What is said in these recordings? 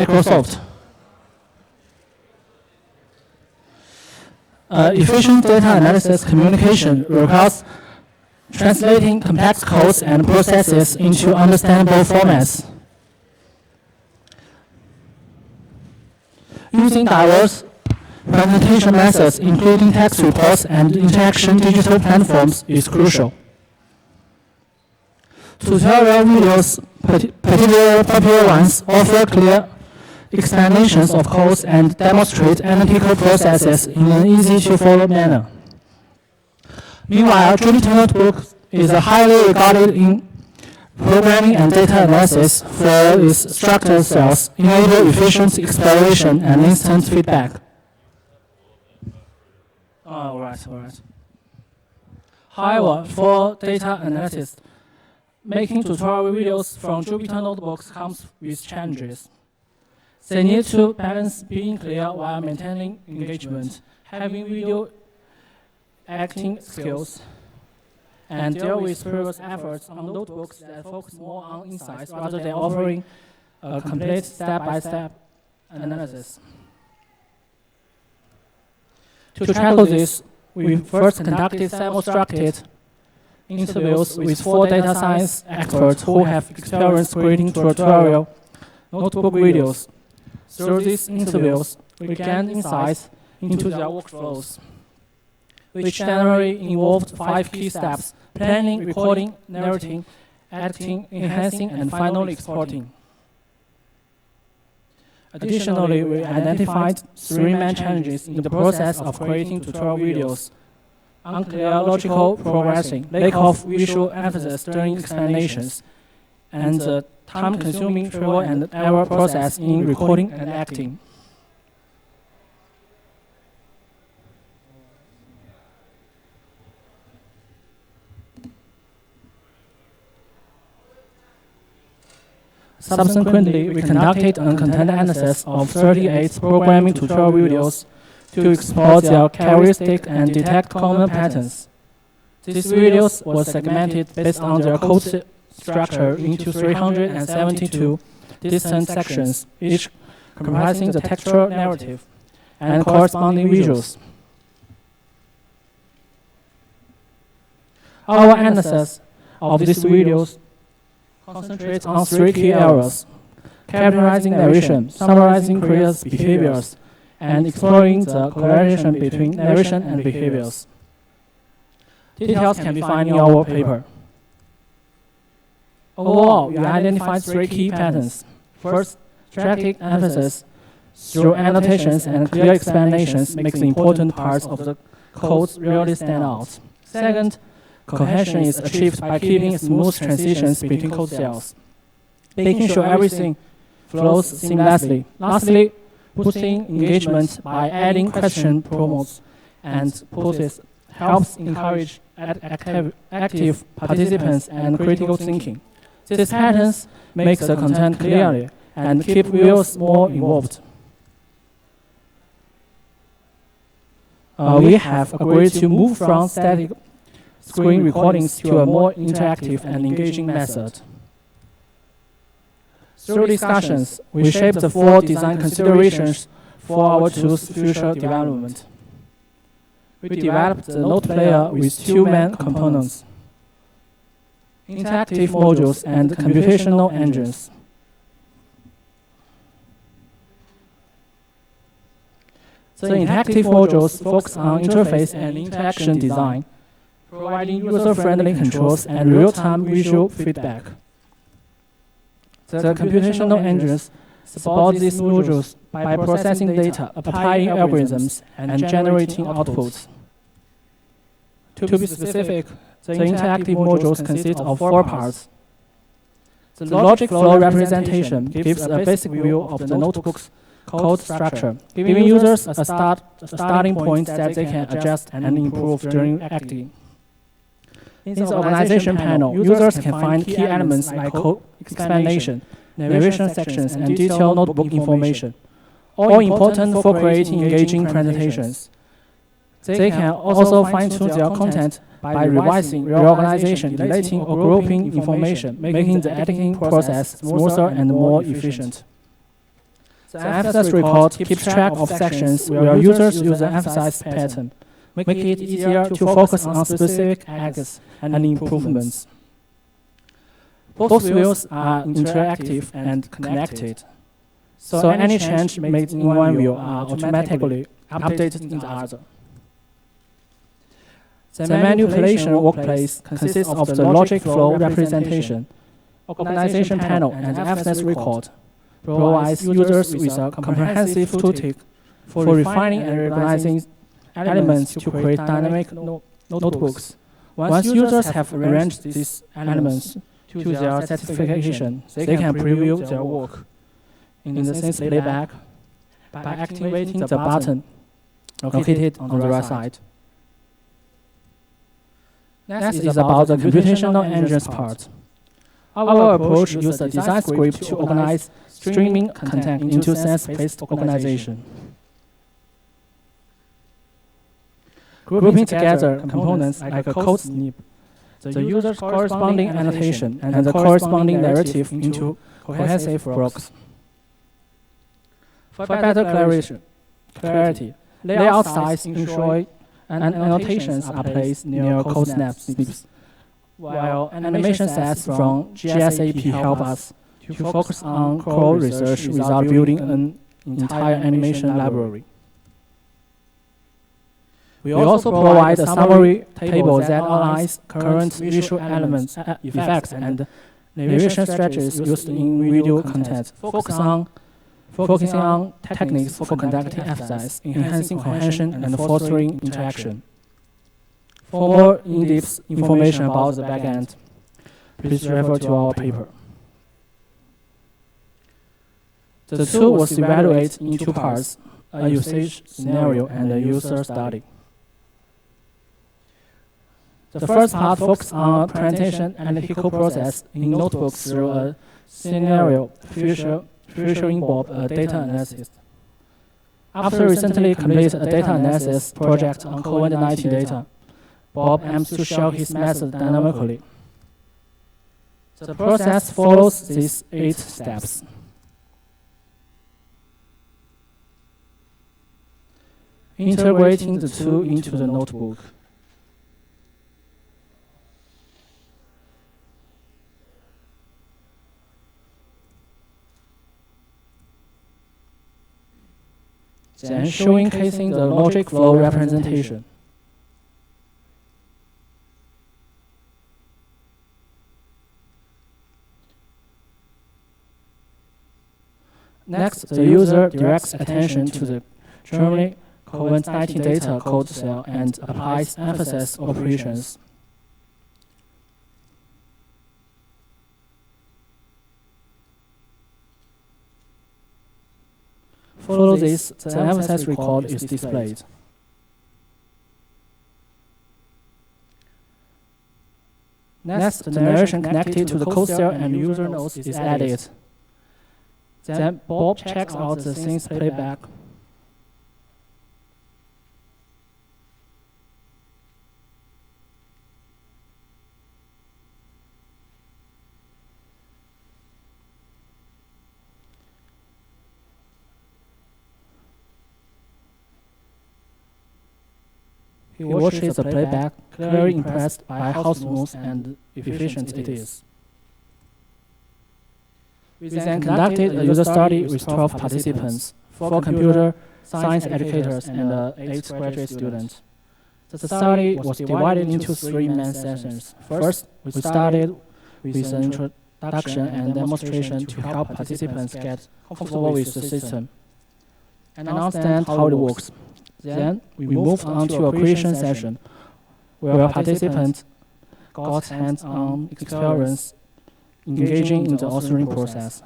Microsoft. Efficient data analysis communication requires translating complex codes and processes into understandable formats. Using diverse presentation methods, including text reports and interaction digital platforms, is crucial. Tutorial videos, particularly popular ones, offer clear explanations of codes and demonstrate analytical processes in an easy-to-follow manner. Meanwhile, Jupyter Notebook is highly regarded in programming and data analysis for its structured cells, enable efficient exploration and instant feedback. All right. However, for data analysis, making tutorial videos from Jupyter Notebooks comes with challenges. They need to balance being clear while maintaining engagement, having video acting skills, and deal with previous efforts on notebooks that focus more on insights rather than offering a complete step-by-step analysis. To tackle this, we first conducted semi-structured interviews with 4 data science experts who have experience creating tutorial notebook videos. Through these interviews, we gained insights into their workflows, which generally involved 5 key steps: planning, recording, narrating, editing, enhancing, and finally exporting. Additionally, we identified 3 main challenges in the process of creating tutorial videos: unclear logical progressing, lack of visual emphasis during explanations, and the time-consuming trial and error process in recording and acting. Subsequently, we conducted a content analysis of 38 programming tutorial videos to explore their characteristics and detect common patterns. These videos were segmented based on their code structure into 372 distinct sections, each comprising the textual narrative and corresponding visuals. Our analysis of these videos concentrates on 3 key areas: characterizing narration, summarizing creators' behaviors, and exploring the correlation between narration and behaviors. Details can be found in our paper. Overall, we identified 3 key patterns. First, strategic emphasis through annotations and clear explanations makes the important parts of the codes really stand out. Second, cohesion is achieved by keeping smooth transitions between code cells, making sure everything flows seamlessly. Lastly, boosting engagement by adding question prompts and poses helps encourage active participants and critical thinking. These patterns make the content clearer and keep viewers more involved. We have agreed to move from static screen recordings to a more interactive and engaging method. Through discussions, we shaped the 4 design considerations for our tool's future development. We developed the NotePlayer with 2 main components: interactive modules and computational engines. The interactive modules focus on interface and interaction design, providing user-friendly controls and real-time visual feedback. The computational engines support these modules by processing data, applying algorithms, and generating outputs. To be specific, the interactive modules consist of 4 parts. The logic flow representation gives a basic view of the notebook's code structure, giving users a starting point that they can adjust and improve during acting. In the organization panel, users can find key elements like code explanation, narration sections, and detailed notebook information, all important for creating engaging presentations. They can also fine-tune their content by revising, reorganization, deleting, or grouping information, making the editing process smoother and more efficient. The emphasis record keeps track of sections where users use the emphasis pattern, make it easier to focus on specific acts and improvements. Both views are interactive and connected, so any change made in one view are automatically updated in the other. The manipulation workplace consists of the logic flow representation, organization panel, and the emphasis record, provides users with a comprehensive toolkit for refining and recognizing elements to create dynamic notebooks. Once users have arranged these elements to their satisfaction, they can preview their work in the scenes playback by activating the button located on the right side. Next is about the computational engines part. Our approach uses a design script to organize streaming content into sense-based organization. Grouping together components like a code snip, the user's corresponding annotation, and the corresponding narrative into cohesive blocks. For better clarity, layout styles ensure and annotations are placed near code snips, while animation sets from GSAP help us to focus on core research without building an entire animation library. We also provide a summary table that outlines current visual elements, effects, and narration strategies used in video content, focusing on techniques for conducting exercise, enhancing cohesion, and fostering interaction. For more in-depth information about the backend, please refer to our paper. The tool was evaluated in two parts, a usage scenario and a user study. The first part focuses on a presentation analytical process in notebooks through a scenario featuring Bob, a data analysis. After recently completed a data analysis project on COVID-19 data, Bob aims to show his method dynamically. The process follows these 8 steps. Integrating the tool into the notebook. Then showcasing the logic flow representation. Next, the user directs attention to the Germany COVID-19 data code cell and applies emphasis operations. Follow this, the emphasis record is displayed. Next, the narration connected to the code cell and user notes is added. Then Bob checks out the scene's playback. He watches the playback, clearly impressed by how smooth and efficient it is. We then conducted a user study with 12 participants, 4 computer science educators and 8 graduate students. The study was divided into 3 main sessions. First, we started with an introduction and demonstration to help participants get comfortable with the system and understand how it works. Then, we moved on to a creation session where participants got hands-on experience engaging in the authoring process.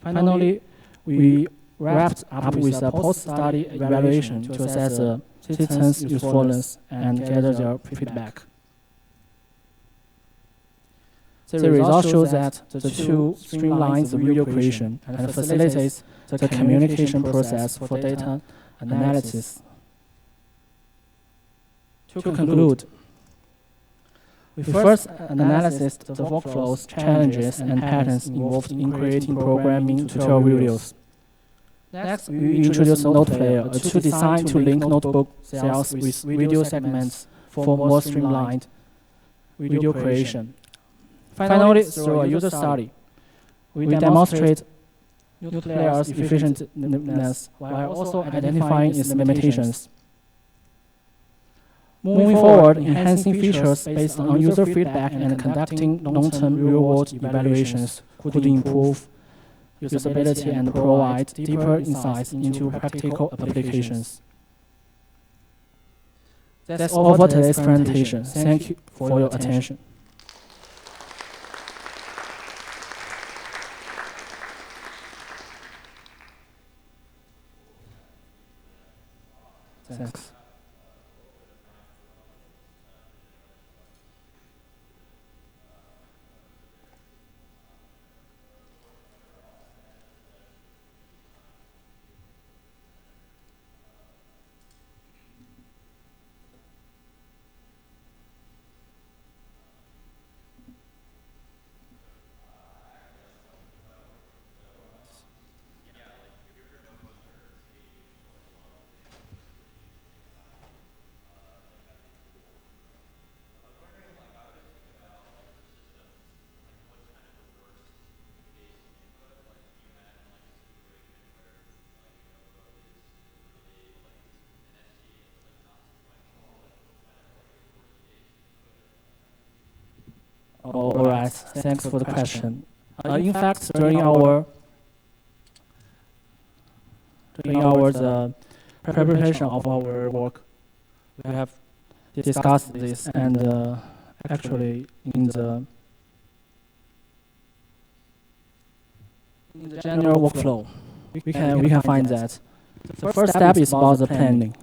Finally, we wrapped up with a post-study evaluation to assess the system's usefulness and gather their feedback. The results show that the tool streamlines the video creation and facilitates the communication process for data analysis. To conclude, we first analyzed the workflows, challenges, and patterns involved in creating programming tutorial videos. Next, we introduce NotePlayer, a tool designed to link notebook cells with video segments for more streamlined video creation. Finally, through a user study, we demonstrate NotePlayer's effectiveness while also identifying its limitations. Moving forward, enhancing features based on user feedback and conducting long-term real-world evaluations could improve usability and provide deeper insights into practical applications. That's all for today's presentation. Thank you for your attention. Thanks. All right, thanks for the question. In fact, during our preparation of our work, we have discussed this, and actually in the general workflow, we can find that the first step is about the planning.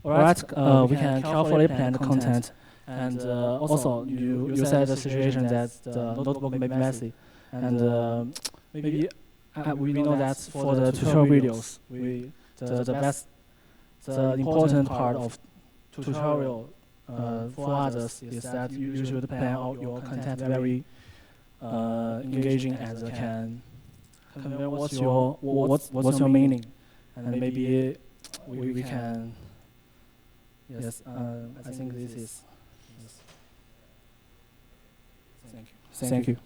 All right, we can carefully plan the content. And also, you said the situation that the notebook may be messy, and maybe we know that for the tutorial videos, the important part of tutorial for others is that you should plan out your content very engaging and can convey what's your meaning, and maybe we can. Yes, I think this is. Thank you.